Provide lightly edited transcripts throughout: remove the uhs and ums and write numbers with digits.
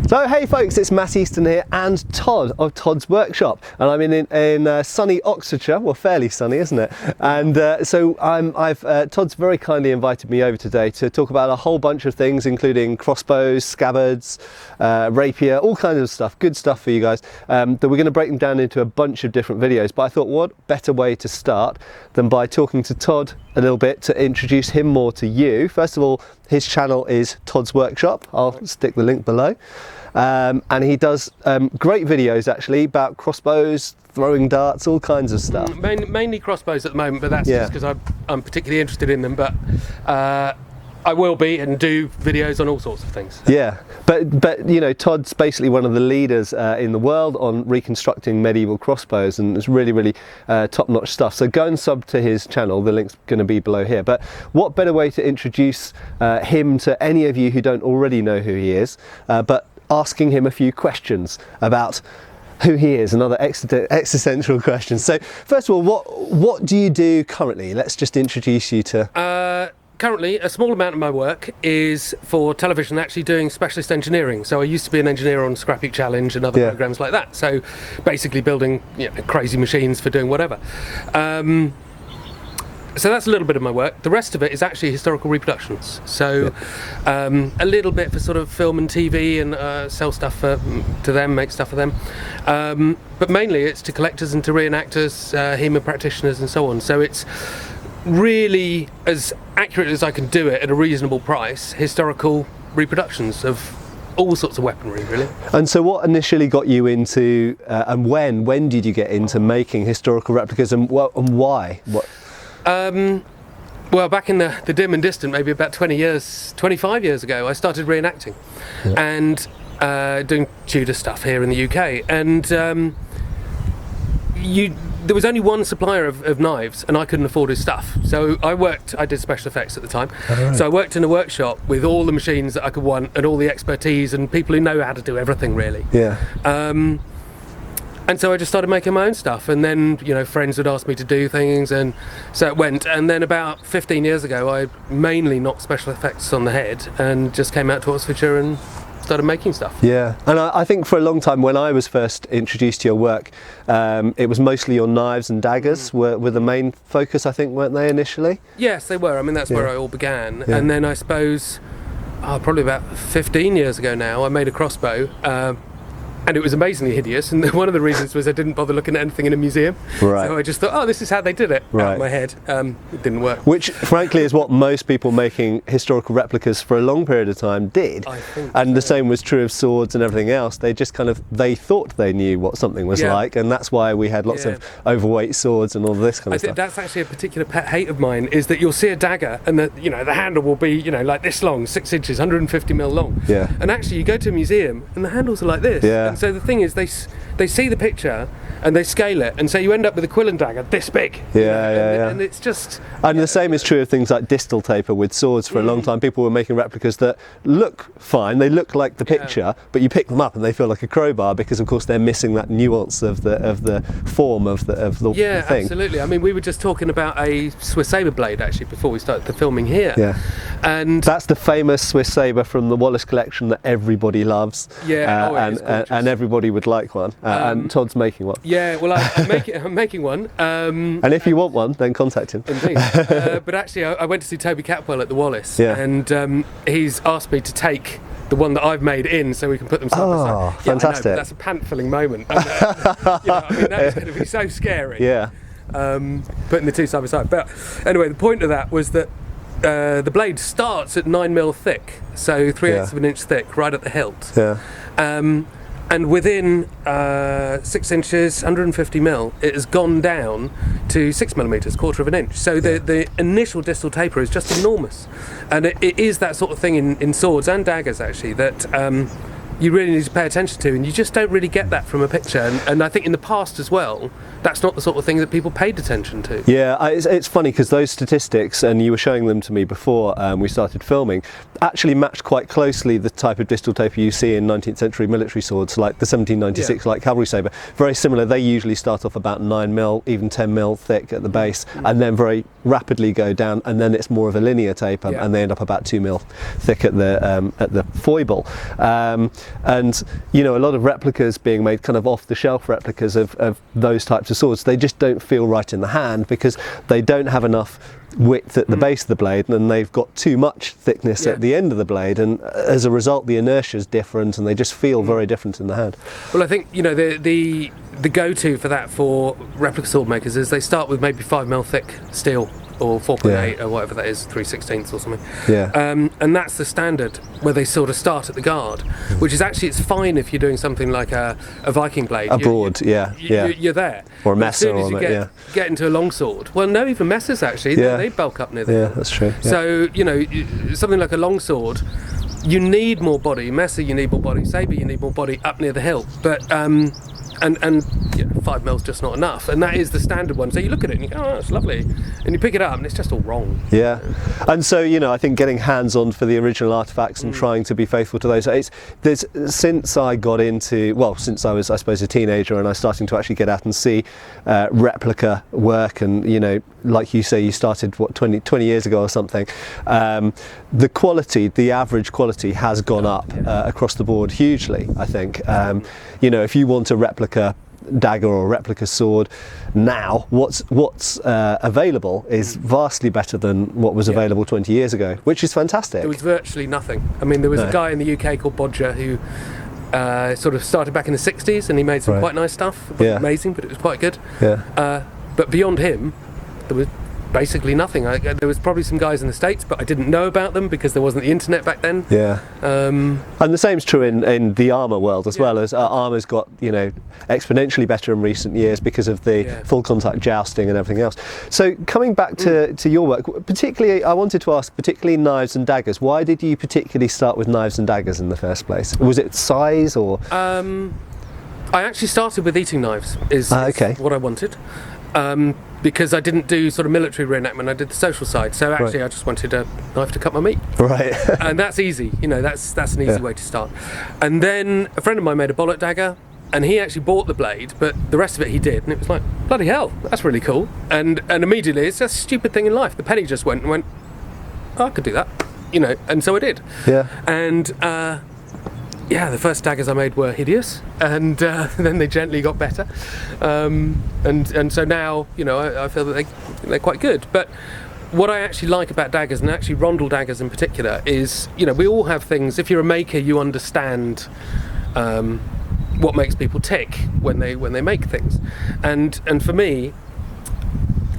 So hey folks, it's Matt Easton here and Todd of Todd's Workshop, and I'm in sunny Oxfordshire. Well, fairly sunny, isn't it? And Todd's very kindly invited me over today to talk about a whole bunch of things, including crossbows, scabbards, rapier, all kinds of stuff, good stuff for you guys. That we're going to break them down into a bunch of different videos. But I thought, what better way to start than by talking to Todd a little bit to introduce him more to you. First of all, his channel is Todd's Workshop. I'll stick the link below. And he does great videos actually about crossbows, throwing darts, all kinds of stuff. Mainly crossbows at the moment, but that's just because I'm particularly interested in them. But I will be and do videos on all sorts of things. Yeah, but you know, Todd's basically one of the leaders in the world on reconstructing medieval crossbows, and it's really top-notch stuff. So go and sub to his channel. The link's going to be below here. But what better way to introduce him to any of you who don't already know who he is, but asking him a few questions about who he is and other existential questions. So first of all, what do you do currently? Let's just introduce you to... Currently, a small amount of my work is for television, actually doing specialist engineering. So I used to be an engineer on Scrappy Challenge and other programs like that. So basically building crazy machines for doing whatever. So that's a little bit of my work. The rest of it is actually historical reproductions. So a little bit for sort of film and TV and sell stuff to them, make stuff for them. But mainly it's to collectors and to reenactors, HEMA practitioners and so on. So it's really as accurate as I can do it at a reasonable price, historical reproductions of all sorts of weaponry, really. And so what initially got you into, and when did you get into making historical replicas, and why? Well, back in the dim and distant, maybe about 25 years ago, I started reenacting and doing Tudor stuff here in the UK. And there was only one supplier of knives, and I couldn't afford his stuff. So I did special effects at the time. Right. So I worked in a workshop with all the machines that I could want and all the expertise and people who know how to do everything, really. Yeah. And so I just started making my own stuff, and then friends would ask me to do things, and so it went. And then about 15 years ago, I mainly knocked special effects on the head and just came out to Oxfordshire and started making stuff. Yeah, and I think for a long time when I was first introduced to your work, it was mostly your knives and daggers were the main focus, I think, weren't they initially? Yes, they were. I mean, that's where I all began. And then I suppose, probably about 15 years ago now, I made a crossbow. And it was amazingly hideous, and one of the reasons was I didn't bother looking at anything in a museum. Right. So I just thought, oh, this is how they did it, out of my head. It didn't work. Which, frankly, is what most people making historical replicas for a long period of time did. I think and the same was true of swords and everything else. They just they thought they knew what something was like, and that's why we had lots of overweight swords and all this kind of stuff. That's actually a particular pet hate of mine, is that you'll see a dagger, and the handle will be, like this long, 6 inches, 150 mil long. Yeah. And actually, you go to a museum, and the handles are like this. Yeah. And so the thing is, they see the picture and they scale it, and so you end up with a quilling dagger this big. And it's just... And the same is true of things like distal taper with swords. For a long time, people were making replicas that look fine, they look like the picture, but you pick them up and they feel like a crowbar, because of course they're missing that nuance of the form of the thing. Yeah, absolutely. I mean, we were just talking about a Swiss Saber blade actually before we started the filming here. Yeah. And that's the famous Swiss Saber from the Wallace collection that everybody loves. Yeah, and everybody would like one. And Todd's making one. Yeah, well, I'm making one. And if you want one, then contact him. Indeed. But actually, I went to see Toby Catwell at the Wallace, and he's asked me to take the one that I've made in, so we can put them side by side. Oh, fantastic! I know, that's a pant-filling moment. I mean, that's going to be so scary. Yeah. Putting the two side by side. But anyway, the point of that was that the blade starts at 9 mil thick, so 3/8 of an inch thick, right at the hilt. Yeah. And within 6 inches, 150 mil, it has gone down to 6 millimeters, 1/4 of an inch. So the initial distal taper is just enormous. And it is that sort of thing in swords and daggers, actually, that you really need to pay attention to, and you just don't really get that from a picture. And I think in the past as well, that's not the sort of thing that people paid attention to. Yeah, it's funny because those statistics, and you were showing them to me before we started filming, actually matched quite closely the type of distal taper you see in 19th century military swords, like the 1796 light cavalry saber. Very similar. They usually start off about 9 mil, even 10 mil thick at the base, and then very rapidly go down, and then it's more of a linear taper, and they end up about 2 mil thick at the foible. And you know, a lot of replicas being made, kind of off-the-shelf replicas of those types of swords, they just don't feel right in the hand because they don't have enough width at the base of the blade, and they've got too much thickness at the end of the blade, and as a result the inertia is different and they just feel very different in the hand. Well, I think, you know, the go-to for that for replica sword makers is they start with maybe 5mm thick steel, or 4.8 or whatever that is, 3/16 or something. And that's the standard where they sort of start at the guard, which is actually, it's fine if you're doing something like a Viking blade. A broad, you're there. Or a messer. As soon as you get into a long sword, well, no, even messers actually, they bulk up near the hilt. That's true. So, you know, something like a long sword, you need more body. Messer, you need more body. Saber, you need more body up near the hilt. But and you know, 5mm just not enough, and that is the standard one. So you look at it and you go, oh, that's lovely, and you pick it up and it's just all wrong. And so, you know, I think getting hands-on for the original artifacts and trying to be faithful to those, since I got into, well, since I was, I suppose, a teenager and I was starting to actually get out and see replica work, and, you know, like you say, you started, what, 20 years ago or something, the quality, the average quality has gone up across the board hugely, I think. You know, if you want a replica dagger or a replica sword now, what's available is vastly better than what was available 20 years ago, which is fantastic. There was virtually nothing. I mean, there was a guy in the UK called Bodger who sort of started back in the 60s, and he made some quite nice stuff. It wasn't amazing, but it was quite good. But beyond him, there was basically nothing. There was probably some guys in the States, but I didn't know about them because there wasn't the internet back then. And the same's true in the armour world as well, as armour's got, you know, exponentially better in recent years because of the full contact jousting and everything else. So coming back to your work, particularly, I wanted to ask, particularly knives and daggers, why did you particularly start with knives and daggers in the first place? Was it size or? I actually started with eating knives, is what I wanted. Because I didn't do sort of military reenactment, I did the social side. So actually I just wanted a knife to cut my meat. And that's easy, you know, that's an easy way to start. And then a friend of mine made a bollock dagger, and he actually bought the blade, but the rest of it he did, and it was like, bloody hell, that's really cool. And immediately, it's a stupid thing in life, the penny just went, oh, I could do that, you know, and so I did. And the first daggers I made were hideous, and then they gently got better, and so now, you know, I feel that they're quite good. But what I actually like about daggers, and actually Roundel daggers in particular, is, you know, we all have things. If you're a maker, you understand what makes people tick when they make things, and for me,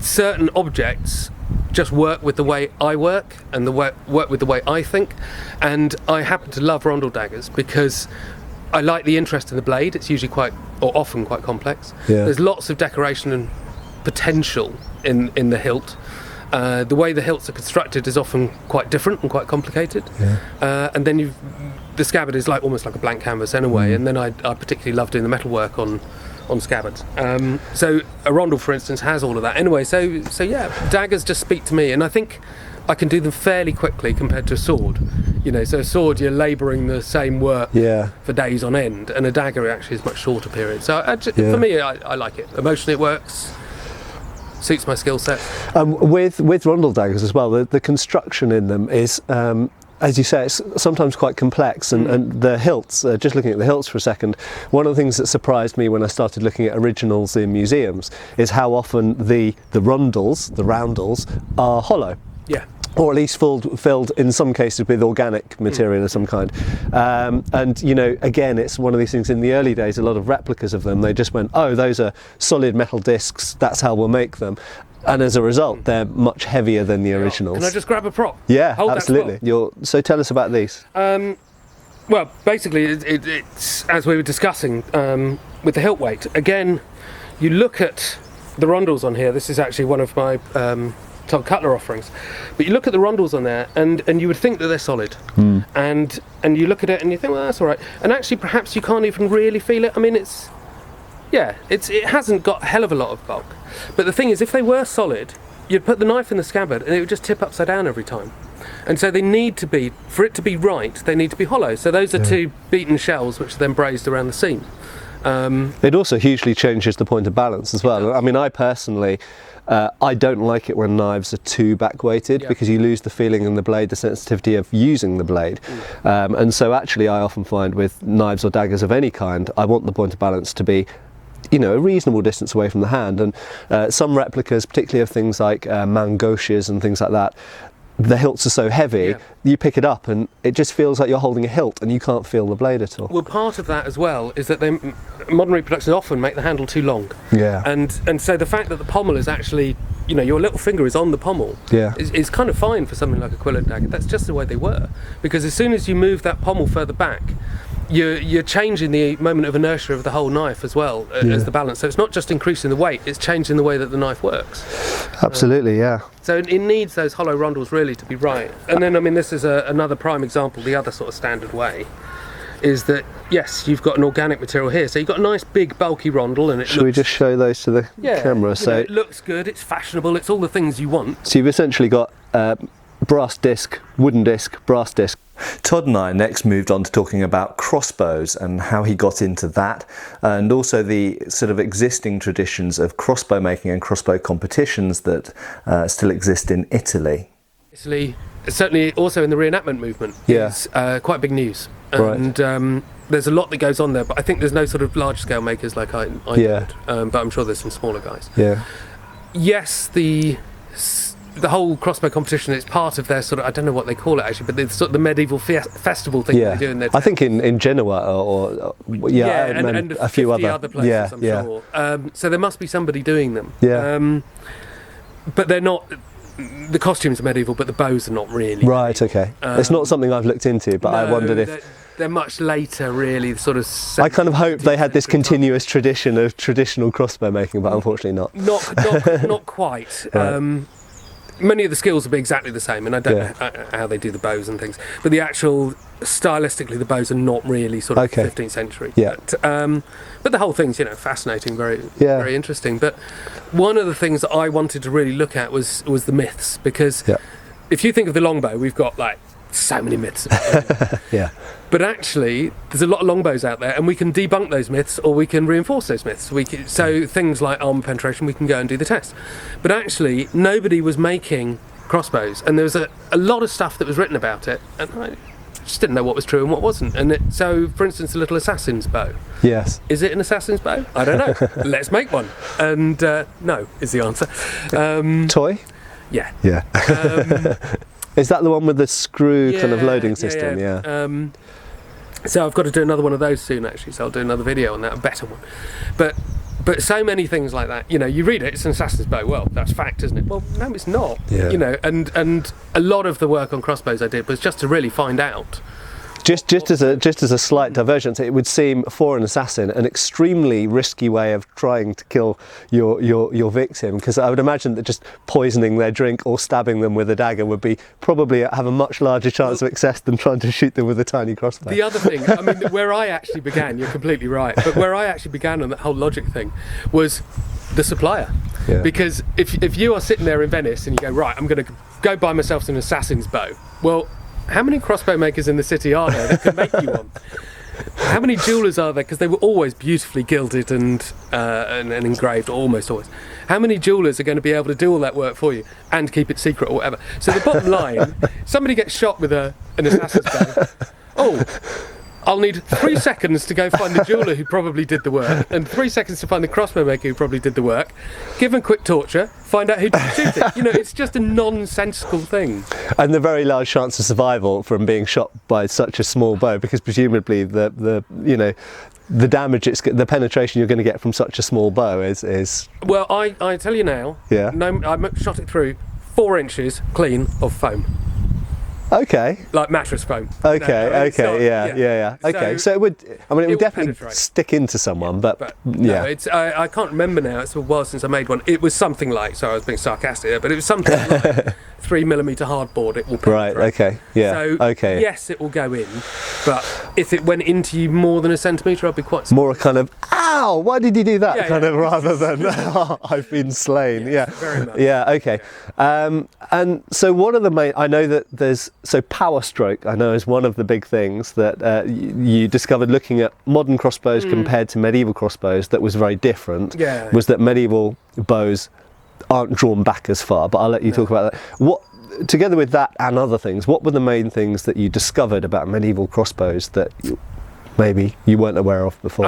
certain objects just work with the way I work and work with the way I think, and I happen to love Roundel daggers because I like the interest in the blade. It's usually often quite complex. There's lots of decoration and potential in the hilt. The way the hilts are constructed is often quite different and quite complicated. And then the scabbard is almost like a blank canvas anyway, and then I particularly love doing the metalwork on scabbards. So a Roundel, for instance, has all of that. Anyway, so yeah, daggers just speak to me, and I think I can do them fairly quickly compared to a sword. You know, so a sword, you're labouring the same work for days on end, and a dagger actually is much shorter period. So for me, I like it. Emotionally, it works. Suits my skill set. With Roundel daggers as well, the construction in them is, as you say, it's sometimes quite complex, and the hilts, just looking at the hilts for a second, one of the things that surprised me when I started looking at originals in museums is how often the roundels are hollow. Or at least filled in some cases with organic material of some kind. And, you know, again, it's one of these things. In the early days, a lot of replicas of them, they just went, oh, those are solid metal discs, that's how we'll make them. And as a result, they're much heavier than the originals. Can I just grab a prop? Yeah, absolutely. So tell us about these. Well, basically, it's as we were discussing with the hilt weight. Again, you look at the Roundels on here. This is actually one of my Todd Cutler offerings. But you look at the Roundels on there, and you would think that they're solid. And you look at it and you think, well, that's all right. And actually, perhaps you can't even really feel it. I mean, it hasn't got a hell of a lot of bulk. But the thing is, if they were solid, you'd put the knife in the scabbard and it would just tip upside down every time. And so they need to be, for it to be right, they need to be hollow. So those are two beaten shells which are then brazed around the seam. It also hugely changes the point of balance as well. I mean, I personally, I don't like it when knives are too back-weighted because you lose the feeling in the blade, the sensitivity of using the blade. And so actually I often find with knives or daggers of any kind, I want the point of balance to be, you know, a reasonable distance away from the hand. And some replicas, particularly of things like main gauches and things like that, the hilts are so heavy, you pick it up and it just feels like you're holding a hilt and you can't feel the blade at all. Well, part of that as well is that modern reproductions often make the handle too long. And so the fact that the pommel is actually, you know, your little finger is on the pommel is kind of fine for something like a quillet dagger. That's just the way they were. Because as soon as you move that pommel further back, you're changing the moment of inertia of the whole knife as well as the balance. So it's not just increasing the weight, it's changing the way that the knife works. Absolutely, So it needs those hollow rondels really to be right. And then, I mean, this is another prime example, the other sort of standard way, is that, yes, you've got an organic material here. So you've got a nice big bulky rondel and Should we just show those to the camera? So it looks good, it's fashionable, it's all the things you want. So you've essentially got brass disc, wooden disc, brass disc. Todd and I next moved on to talking about crossbows and how he got into that, and also the sort of existing traditions of crossbow making and crossbow competitions that still exist in Italy. Italy, certainly also in the reenactment movement, is quite big news. And there's a lot that goes on there, but I think there's no sort of large scale makers like I did, but I'm sure there's some smaller guys. Yes, the whole crossbow competition is part of their sort of, I don't know what they call it actually, but it's sort of the medieval festival thing they do in their towns. I think in Genoa or and a few other places, I'm sure. So there must be somebody doing them. But they're not, the costumes are medieval, but the bows are not really. Right, okay. It's not something I've looked into, but I wondered if... They're much later, really, sort of... I kind of hoped they had this continuous tradition of traditional crossbow making, but unfortunately not. Not quite. Many of the skills will be exactly the same, and I don't know how they do the bows and things, but the actual, stylistically, the bows are not really sort of 15th century. But the whole thing's, you know, fascinating, very interesting. But one of the things that I wanted to really look at was the myths, because if you think of the longbow, we've got like so many myths. But actually, there's a lot of longbows out there, and we can debunk those myths, or we can reinforce those myths. So things like armour penetration, we can go and do the test. But actually, nobody was making crossbows, and there was a lot of stuff that was written about it, and I just didn't know what was true and what wasn't. And so, for instance, the little assassin's bow. Yes. Is it an assassin's bow? I don't know. Let's make one. And no, is the answer. Toy? Yeah. Is that the one with the screw kind of loading system? So I've got to do another one of those soon, actually. So I'll do another video on that, a better one. But so many things like that. You know, you read it, it's an assassin's bow. Well, that's fact, isn't it? Well, no, it's not. You know, and a lot of the work on crossbows I did was just to really find out. Just as a slight divergence, it would seem for an assassin an extremely risky way of trying to kill your victim, because I would imagine that just poisoning their drink or stabbing them with a dagger would be probably have a much larger chance of success than trying to shoot them with a tiny crossbow. The other thing, I mean, where I actually began, you're completely right, but where I actually began on that whole logic thing was the supplier. Because if you are sitting there in Venice and you go, right, I'm going to go buy myself an assassin's bow, well, how many crossbow makers in the city are there that can make you one? How many jewellers are there? Because they were always beautifully gilded and engraved, almost always. How many jewellers are going to be able to do all that work for you and keep it secret or whatever? So the bottom line, somebody gets shot with an assassin's bow. I'll need 3 seconds to go find the jeweller who probably did the work, and 3 seconds to find the crossbow maker who probably did the work. Give them quick torture, find out who did shoot it. You know, it's just a nonsensical thing. And the very large chance of survival from being shot by such a small bow, because presumably the damage, the penetration you're going to get from such a small bow is. Well, I tell you now. No, I shot it through 4 inches clean of foam. Okay. Like mattress foam. Okay, Okay, so it would definitely stick into someone, but no, it's I can't remember now. It's a while since I made one. It was something like, sorry, I was being sarcastic there, but it was something like 3mm hardboard. It will penetrate. Right. Okay. Yeah. So yes, it will go in, but if it went into you more than a centimetre, I'd be quite surprised. More a kind of, ow, why did you do that? Yeah, kind yeah. of, rather than, oh, I've been slain. Yeah, very much. Yeah, okay. And so what are the main, I know that there's, so power stroke, I know is one of the big things that you discovered looking at modern crossbows compared to medieval crossbows that was very different, Yeah. was that medieval bows aren't drawn back as far, but I'll let you talk about that. What, together with that and other things, what were the main things that you discovered about medieval crossbows that maybe you weren't aware of before?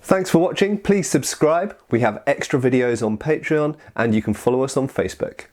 Thanks for watching. Please subscribe. We have extra videos on Patreon and you can follow us on Facebook.